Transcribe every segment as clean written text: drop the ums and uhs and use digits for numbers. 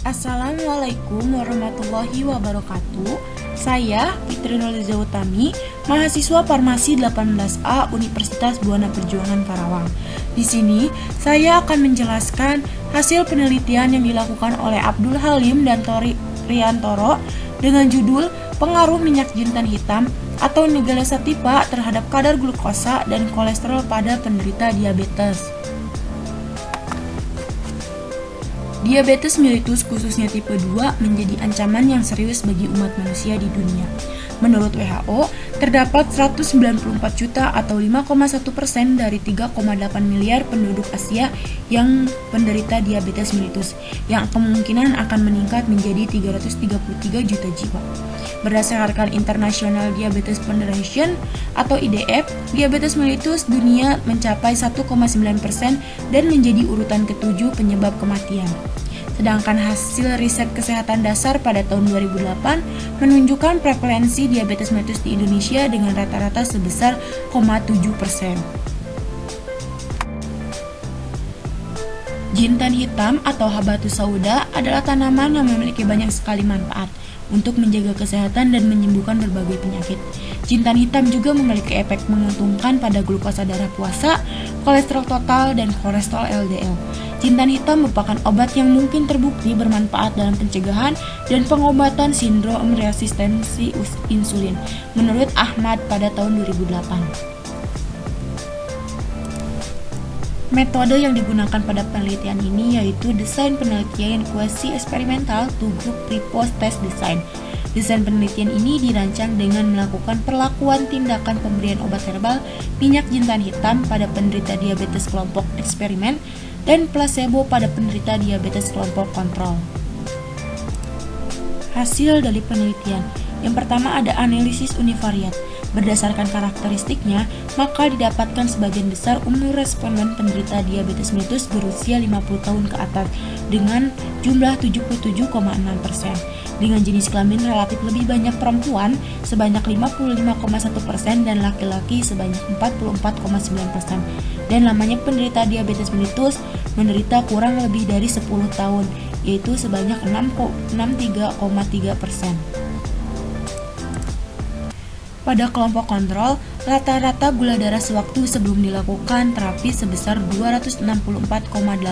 Assalamualaikum warahmatullahi wabarakatuh. Saya Fitri Nurliza Utami, mahasiswa Farmasi 18A Universitas Buana Perjuangan Karawang. Di sini saya akan menjelaskan hasil penelitian yang dilakukan oleh Abdul Halim dan Tori Riantoro dengan judul Pengaruh minyak jintan hitam atau Nigella sativa terhadap kadar glukosa dan kolesterol pada penderita diabetes. Diabetes mellitus khususnya tipe 2 menjadi ancaman yang serius bagi umat manusia di dunia. Menurut WHO, terdapat 194 juta atau 5,1% dari 3,8 miliar penduduk Asia yang penderita diabetes mellitus, yang kemungkinan akan meningkat menjadi 333 juta jiwa. Berdasarkan International Diabetes Federation atau IDF, diabetes mellitus dunia mencapai 1,9% dan menjadi urutan ke-7 penyebab kematian. Sedangkan hasil riset kesehatan dasar pada tahun 2008 menunjukkan prevalensi diabetes mellitus di Indonesia dengan rata-rata sebesar 0,7%. Jintan hitam atau habatus sauda adalah tanaman yang memiliki banyak sekali manfaat untuk menjaga kesehatan dan menyembuhkan berbagai penyakit. Jintan hitam juga memiliki efek menguntungkan pada glukosa darah puasa, kolesterol total, dan kolesterol LDL. Jintan hitam merupakan obat yang mungkin terbukti bermanfaat dalam pencegahan dan pengobatan sindrom resistensi insulin, menurut Ahmad pada tahun 2008. Metode yang digunakan pada penelitian ini yaitu desain penelitian kuasi eksperimental to group pre-post test design. Desain penelitian ini dirancang dengan melakukan perlakuan tindakan pemberian obat herbal minyak jintan hitam pada penderita diabetes kelompok eksperimen dan placebo pada penderita diabetes kelompok kontrol. Hasil dari penelitian. Yang pertama ada analisis univariat. Berdasarkan karakteristiknya, maka didapatkan sebagian besar umur responden penderita diabetes mellitus berusia 50 tahun ke atas dengan jumlah 77,6%. Dengan jenis kelamin relatif lebih banyak perempuan sebanyak 55,1% dan laki-laki sebanyak 44,9%. Dan lamanya penderita diabetes mellitus menderita kurang lebih dari 10 tahun, yaitu sebanyak 63,3%. Pada kelompok kontrol, rata-rata gula darah sewaktu sebelum dilakukan terapi sebesar 264,8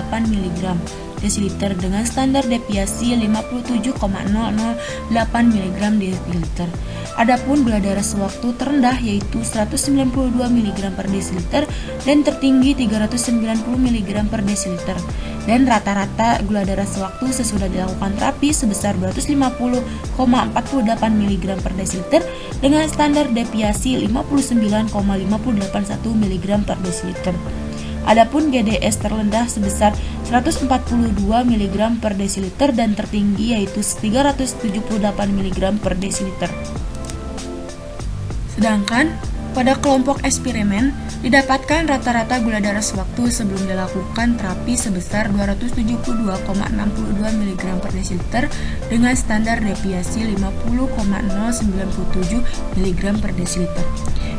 mg desiliter dengan standar deviasi 57,008 mg desiliter. Adapun gula darah sewaktu terendah yaitu 192 mg per desiliter dan tertinggi 390 mg per desiliter. Dan rata-rata gula darah sewaktu sesudah dilakukan terapi sebesar 250,48 mg per desiliter dengan standar deviasi 59,581 mg per desiliter. Adapun GDS terendah sebesar 142 mg per desiliter dan tertinggi yaitu 378 mg per desiliter. Sedangkan pada kelompok eksperimen didapatkan rata-rata gula darah sewaktu sebelum dilakukan terapi sebesar 272,62 mg per desiliter dengan standar deviasi 50,097 mg per desiliter.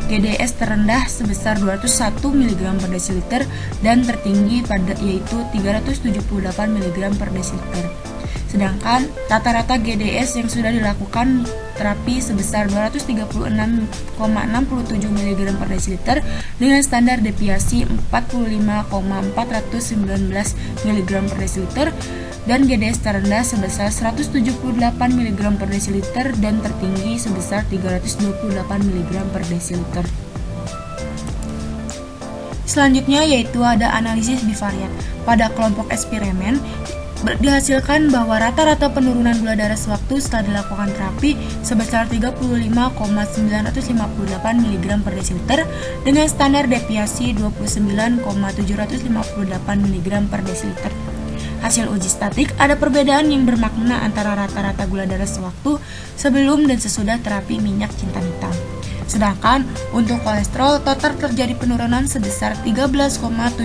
GDS terendah sebesar 201 mg per desiliter dan tertinggi yaitu 378 mg per desiliter. Sedangkan rata-rata GDS yang sudah dilakukan terapi sebesar 236,67 mg per desiliter dengan standar deviasi 45,419 mg per desiliter dan GDS terendah sebesar 178 mg per desiliter dan tertinggi sebesar 328 mg per desiliter. Selanjutnya yaitu ada analisis bivariat. Pada kelompok eksperimen dihasilkan bahwa rata-rata penurunan gula darah sewaktu setelah dilakukan terapi sebesar 35,958 mg per desiliter dengan standar deviasi 29,758 mg per desiliter. Hasil uji statik ada perbedaan yang bermakna antara rata-rata gula darah sewaktu sebelum dan sesudah terapi minyak jintan hitam. Sedangkan untuk kolesterol total terjadi penurunan sebesar 13,750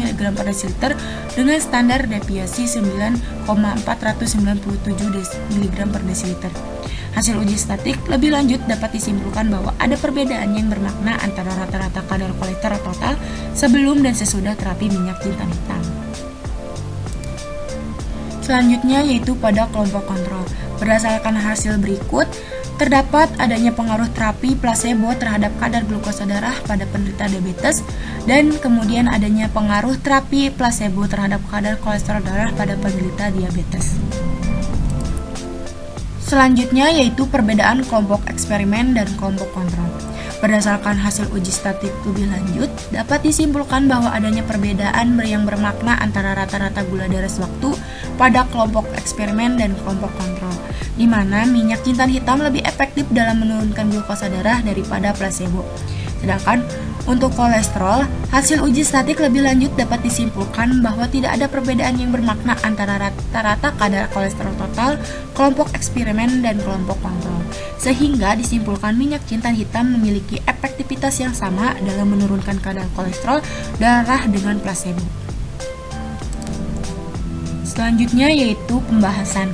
mg per desiliter dengan standar deviasi 9,497 mg per desiliter. Hasil uji statik lebih lanjut dapat disimpulkan bahwa ada perbedaan yang bermakna antara rata-rata kadar kolesterol total sebelum dan sesudah terapi minyak jintan hitam. Selanjutnya yaitu pada kelompok kontrol. Berdasarkan hasil berikut, terdapat adanya pengaruh terapi placebo terhadap kadar glukosa darah pada penderita diabetes dan kemudian adanya pengaruh terapi placebo terhadap kadar kolesterol darah pada penderita diabetes. Selanjutnya yaitu perbedaan kelompok eksperimen dan kelompok kontrol. Berdasarkan hasil uji statistik lebih lanjut, dapat disimpulkan bahwa adanya perbedaan yang bermakna antara rata-rata gula darah sewaktu pada kelompok eksperimen dan kelompok kontrol, di mana minyak jintan hitam lebih efektif dalam menurunkan glukosa darah daripada placebo. Sedangkan untuk kolesterol, hasil uji statistik lebih lanjut dapat disimpulkan bahwa tidak ada perbedaan yang bermakna antara rata-rata kadar kolesterol total, kelompok eksperimen, dan kelompok kontrol. Sehingga disimpulkan minyak jintan hitam memiliki efektivitas yang sama dalam menurunkan kadar kolesterol darah dengan placebo. Selanjutnya yaitu pembahasan.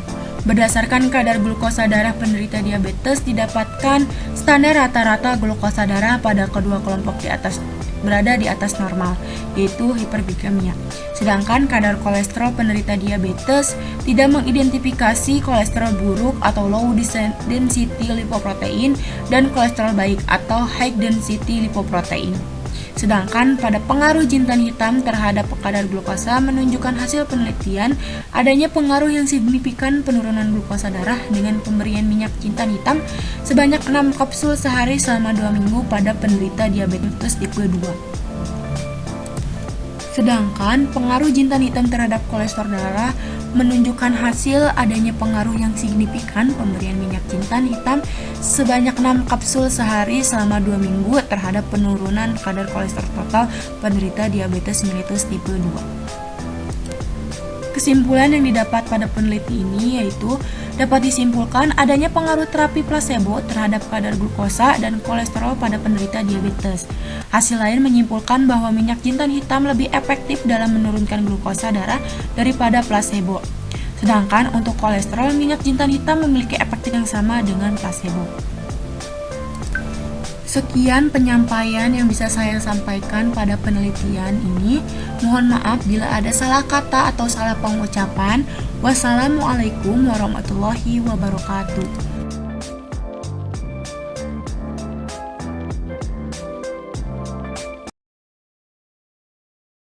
Berdasarkan kadar glukosa darah penderita diabetes didapatkan standar rata-rata glukosa darah pada kedua kelompok berada di atas normal, yaitu hiperglikemia. Sedangkan kadar kolesterol penderita diabetes tidak mengidentifikasi kolesterol buruk atau low density lipoprotein dan kolesterol baik atau high density lipoprotein. Sedangkan pada pengaruh jintan hitam terhadap kadar glukosa menunjukkan hasil penelitian adanya pengaruh yang signifikan penurunan glukosa darah dengan pemberian minyak jintan hitam sebanyak 6 kapsul sehari selama 2 minggu pada penderita diabetes tipe 2. Sedangkan pengaruh jintan hitam terhadap kolesterol darah menunjukkan hasil adanya pengaruh yang signifikan pemberian minyak jintan hitam sebanyak 6 kapsul sehari selama 2 minggu terhadap penurunan kadar kolesterol total penderita diabetes mellitus tipe 2. Kesimpulan yang didapat pada peneliti ini yaitu dapat disimpulkan adanya pengaruh terapi placebo terhadap kadar glukosa dan kolesterol pada penderita diabetes. Hasil lain menyimpulkan bahwa minyak jintan hitam lebih efektif dalam menurunkan glukosa darah daripada placebo. Sedangkan untuk kolesterol, minyak jintan hitam memiliki efektif yang sama dengan placebo. Sekian penyampaian yang bisa saya sampaikan pada penelitian ini. Mohon maaf bila ada salah kata atau salah pengucapan. Wassalamualaikum warahmatullahi wabarakatuh.